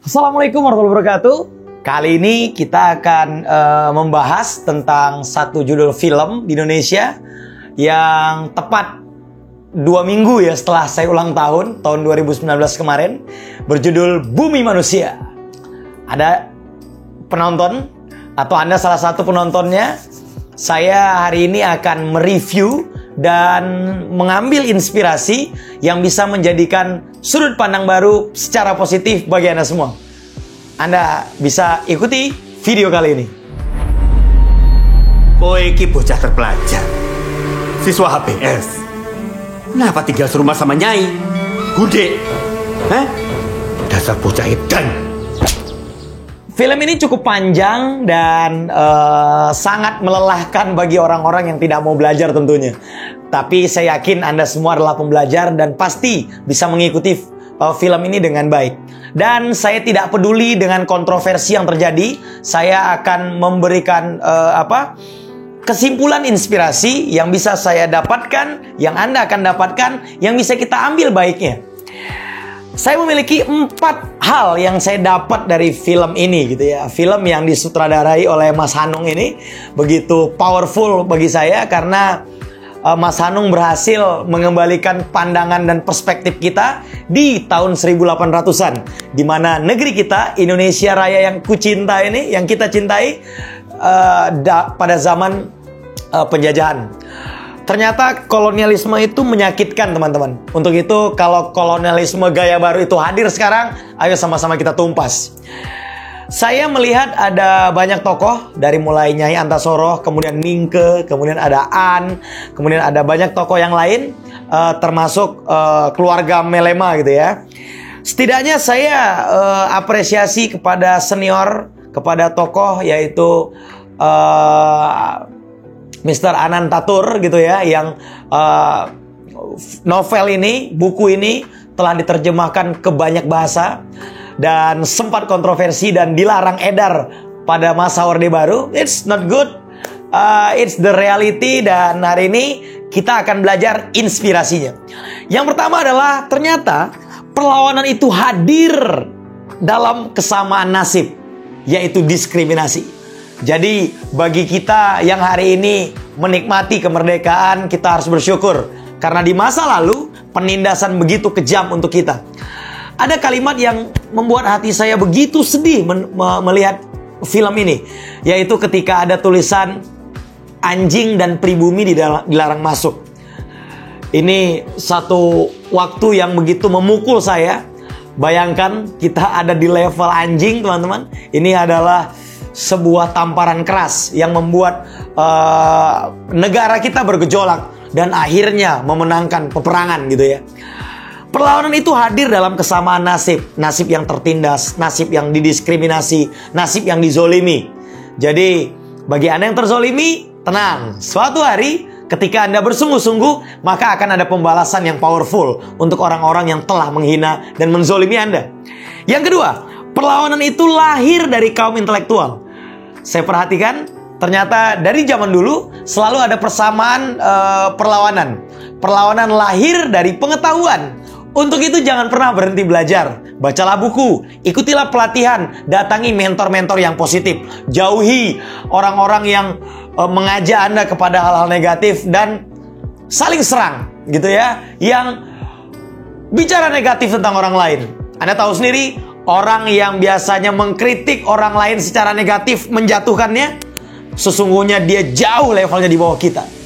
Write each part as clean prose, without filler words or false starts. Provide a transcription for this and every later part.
Assalamualaikum warahmatullahi wabarakatuh. Kali ini kita akan membahas tentang satu judul film di Indonesia yang tepat 2 minggu ya setelah saya ulang tahun 2019 kemarin, berjudul Bumi Manusia. Ada penonton atau Anda salah satu penontonnya. Saya hari ini akan mereview dan mengambil inspirasi yang bisa menjadikan sudut pandang baru secara positif bagi Anda semua. Anda bisa ikuti video kali ini. Kowe iki bocah terpelajar, siswa HBS. Kenapa tinggal serumah sama Nyai? Gude? Dasar bocah edan. Film ini cukup panjang dan sangat melelahkan bagi orang-orang yang tidak mau belajar tentunya. Tapi saya yakin Anda semua adalah pembelajar dan pasti bisa mengikuti film ini dengan baik. Dan saya tidak peduli dengan kontroversi yang terjadi. Saya akan memberikan kesimpulan inspirasi yang bisa saya dapatkan, yang Anda akan dapatkan, yang bisa kita ambil baiknya. Saya memiliki 4 hal yang saya dapat dari film ini gitu ya. Film yang disutradarai oleh Mas Hanung ini begitu powerful bagi saya karena Mas Hanung berhasil mengembalikan pandangan dan perspektif kita di tahun 1800-an, di mana negeri kita, Indonesia Raya yang kucinta ini, yang kita cintai pada zaman penjajahan. Ternyata kolonialisme itu menyakitkan, teman-teman. Untuk itu, kalau kolonialisme gaya baru itu hadir sekarang, ayo sama-sama kita tumpas. Saya melihat ada banyak tokoh, dari mulai Nyai Antasoro, kemudian Ningke, kemudian ada An, kemudian ada banyak tokoh yang lain, termasuk keluarga Melema gitu ya. Setidaknya saya apresiasi kepada senior, kepada tokoh yaitu Mr. Anand Tatur gitu ya, yang novel ini, buku ini telah diterjemahkan ke banyak bahasa dan sempat kontroversi dan dilarang edar pada masa Orde Baru. It's not good, it's the reality. Dan hari ini kita akan belajar inspirasinya. Yang pertama adalah ternyata perlawanan itu hadir dalam kesamaan nasib, yaitu diskriminasi. Jadi bagi kita yang hari ini menikmati kemerdekaan, kita harus bersyukur. Karena di masa lalu penindasan begitu kejam untuk kita. Ada kalimat yang membuat hati saya begitu sedih melihat film ini. Yaitu ketika ada tulisan anjing dan pribumi dilarang masuk. Ini satu waktu yang begitu memukul saya. Bayangkan kita ada di level anjing, teman-teman. Ini adalah sebuah tamparan keras yang membuat negara kita bergejolak dan akhirnya memenangkan peperangan gitu ya. Perlawanan itu hadir dalam kesamaan nasib, nasib yang tertindas, nasib yang didiskriminasi, nasib yang dizolimi. Jadi bagi Anda yang terzolimi, tenang, suatu hari ketika Anda bersungguh-sungguh, maka akan ada pembalasan yang powerful untuk orang-orang yang telah menghina dan menzolimi Anda. Yang kedua, perlawanan itu lahir dari kaum intelektual. Saya perhatikan, ternyata dari zaman dulu selalu ada persamaan perlawanan. Perlawanan lahir dari pengetahuan. Untuk itu jangan pernah berhenti belajar. Bacalah buku, ikutilah pelatihan, datangi mentor-mentor yang positif. Jauhi orang-orang yang mengajak Anda kepada hal-hal negatif dan saling serang gitu ya, yang bicara negatif tentang orang lain. Anda tahu sendiri, orang yang biasanya mengkritik orang lain secara negatif, menjatuhkannya, sesungguhnya dia jauh levelnya di bawah kita.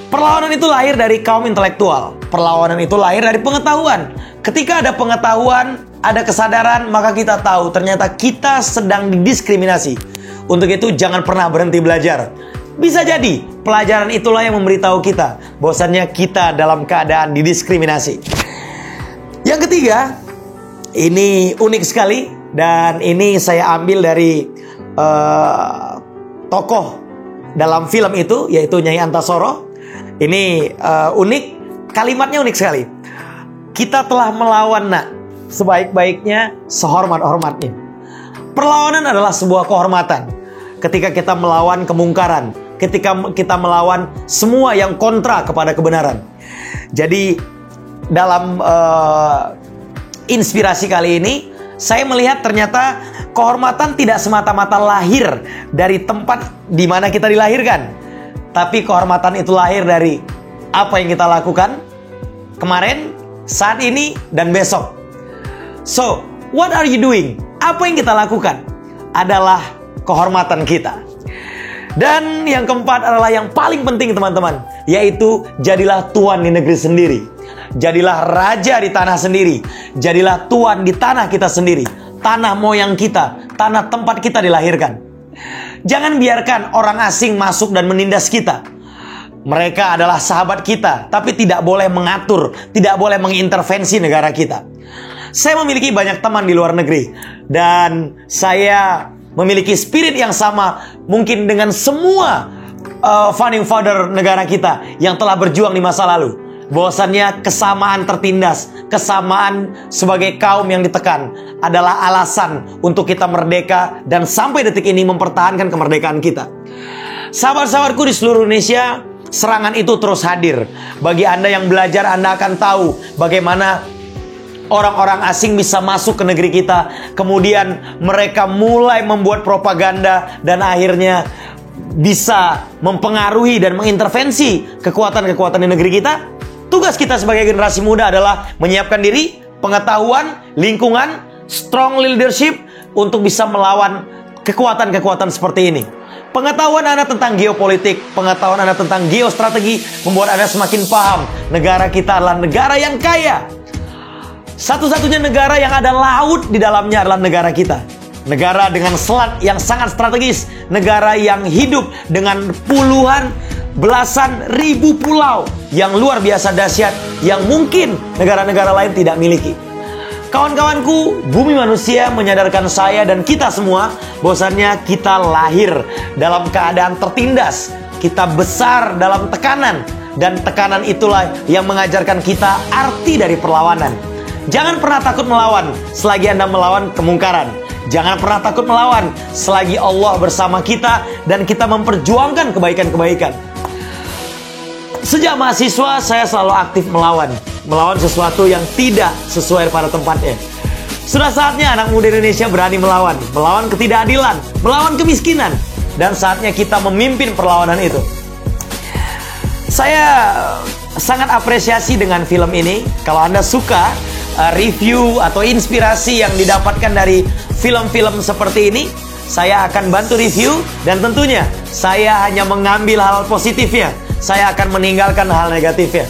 Perlawanan itu lahir dari kaum intelektual. Perlawanan itu lahir dari pengetahuan. Ketika ada pengetahuan, ada kesadaran, maka kita tahu ternyata kita sedang didiskriminasi. Untuk itu jangan pernah berhenti belajar. Bisa jadi pelajaran itulah yang memberitahu kita bahwasannya kita dalam keadaan didiskriminasi. Yang ketiga, ini unik sekali dan ini saya ambil dari tokoh dalam film itu, yaitu Nyai Antasoro. Ini unik, kalimatnya unik sekali. Kita telah melawan nak, sebaik-baiknya sehormat-hormatnya. Perlawanan adalah sebuah kehormatan. Ketika kita melawan kemungkaran, ketika kita melawan semua yang kontra kepada kebenaran. Jadi dalam inspirasi kali ini, saya melihat ternyata kehormatan tidak semata-mata lahir dari tempat di mana kita dilahirkan. Tapi kehormatan itu lahir dari apa yang kita lakukan kemarin, saat ini, dan besok. So, what are you doing? Apa yang kita lakukan adalah kehormatan kita. Dan yang keempat adalah yang paling penting teman-teman, yaitu jadilah tuan di negeri sendiri. Jadilah raja di tanah sendiri. Jadilah tuan di tanah kita sendiri. Tanah moyang kita, tanah tempat kita dilahirkan. Jangan biarkan orang asing masuk dan menindas kita. Mereka adalah sahabat kita, tapi tidak boleh mengatur, tidak boleh mengintervensi negara kita. Saya memiliki banyak teman di luar negeri, dan saya memiliki spirit yang sama mungkin dengan semua founding father negara kita yang telah berjuang di masa lalu. Bahwasannya kesamaan tertindas, kesamaan sebagai kaum yang ditekan adalah alasan untuk kita merdeka dan sampai detik ini mempertahankan kemerdekaan kita. Sahabat-sahabatku di seluruh Indonesia, serangan itu terus hadir. Bagi Anda yang belajar, Anda akan tahu bagaimana orang-orang asing bisa masuk ke negeri kita. Kemudian mereka mulai membuat propaganda dan akhirnya bisa mempengaruhi dan mengintervensi kekuatan-kekuatan di negeri kita. Tugas kita sebagai generasi muda adalah menyiapkan diri, pengetahuan, lingkungan, strong leadership untuk bisa melawan kekuatan-kekuatan seperti ini. Pengetahuan Anda tentang geopolitik, pengetahuan Anda tentang geostrategi membuat Anda semakin paham negara kita adalah negara yang kaya. Satu-satunya negara yang ada laut di dalamnya adalah negara kita. Negara dengan selat yang sangat strategis. Negara yang hidup dengan puluhan, belasan ribu pulau yang luar biasa dahsyat, yang mungkin negara-negara lain tidak miliki. Kawan-kawanku, bumi manusia menyadarkan saya dan kita semua bahwasannya kita lahir dalam keadaan tertindas. Kita besar dalam tekanan, dan tekanan itulah yang mengajarkan kita arti dari perlawanan. Jangan pernah takut melawan selagi Anda melawan kemungkaran. Jangan pernah takut melawan selagi Allah bersama kita dan kita memperjuangkan kebaikan-kebaikan. Sejak mahasiswa saya selalu aktif melawan sesuatu yang tidak sesuai pada tempatnya. Sudah saatnya anak muda Indonesia berani melawan ketidakadilan, melawan kemiskinan, dan saatnya kita memimpin perlawanan itu. Saya sangat apresiasi dengan film ini. Kalau Anda suka review atau inspirasi yang didapatkan dari film-film seperti ini, saya akan bantu review, dan tentunya saya hanya mengambil hal positifnya. Saya akan meninggalkan hal negatifnya.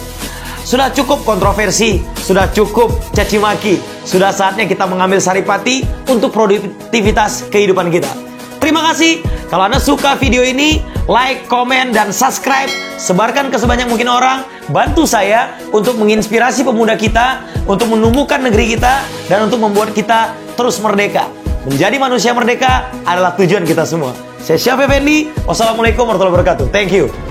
Sudah cukup kontroversi, sudah cukup caci maki. Sudah saatnya kita mengambil saripati untuk produktivitas kehidupan kita. Terima kasih. Kalau Anda suka video ini, like, komen, dan subscribe. Sebarkan ke sebanyak mungkin orang. Bantu saya untuk menginspirasi pemuda kita, untuk menumbuhkan negeri kita, dan untuk membuat kita terus merdeka. Menjadi manusia merdeka adalah tujuan kita semua. Saya Syaf Effendi. Wassalamualaikum warahmatullahi wabarakatuh. Thank you.